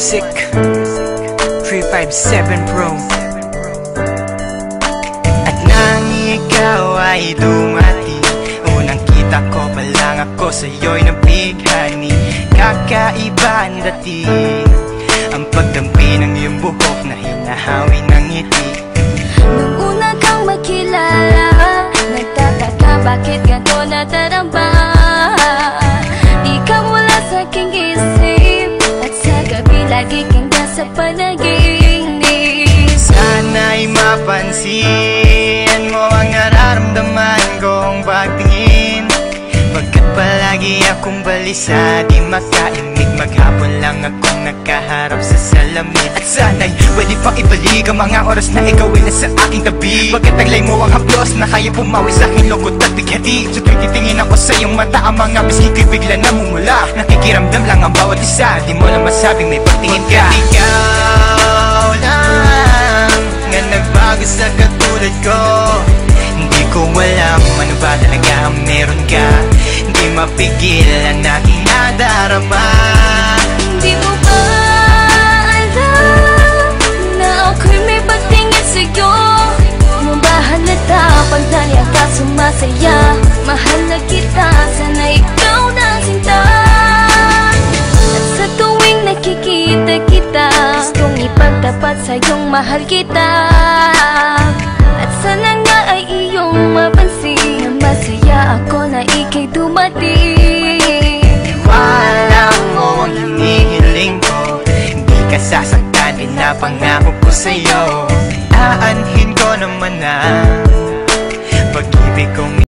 Music 357 Pro. At nang ikaw ay dumating, unang kita ko pa lang ako sa'yo'y nabighani. Kakaiba ang dating, ang pagdampi ng iyong buhok na hinahawi ng ngiti. Nung una kang makilala, nagtataka bakit ganito nadarama. Ikaw wala sa aking isip, at sa gabi lagi kang nasa panaginip. Sana'y mapansin mo ang nararamdaman kong pagtingin, pagkat palagi akong balisa, di makaimik. Maghapon lang akong nakaharap sa salamin. At sana'y pwede pang ibalik ang mga oras na ikaw ay nasa aking tabi, pagkat taglay mo ang haplos na kaya pumawi sa aking lungkot at bighati. So tuwing titingin ako sa iyong mata, ang mga bisgi ko'y bigla namumula. Nakikiramdam lang ang bawat isa, di mo lang masabing may pagtingin ka. Ikaw lang nga nagbago sa katulad ko. Hindi ko alam ano ba talaga ang meron ka, hindi mapigil ang aking nadarama. Di mo ba alam na ako'y may pagtingin sa'yo? Mo ba halata pag naliya ka sumasaya? Mahal na kita, sana ikaw na sinta. At sa tuwing nakikita kita, gustong ipagtapat sa'yong mahal kita. At sana nga ay iyong mapansin na masaya ako na ika'y dumating.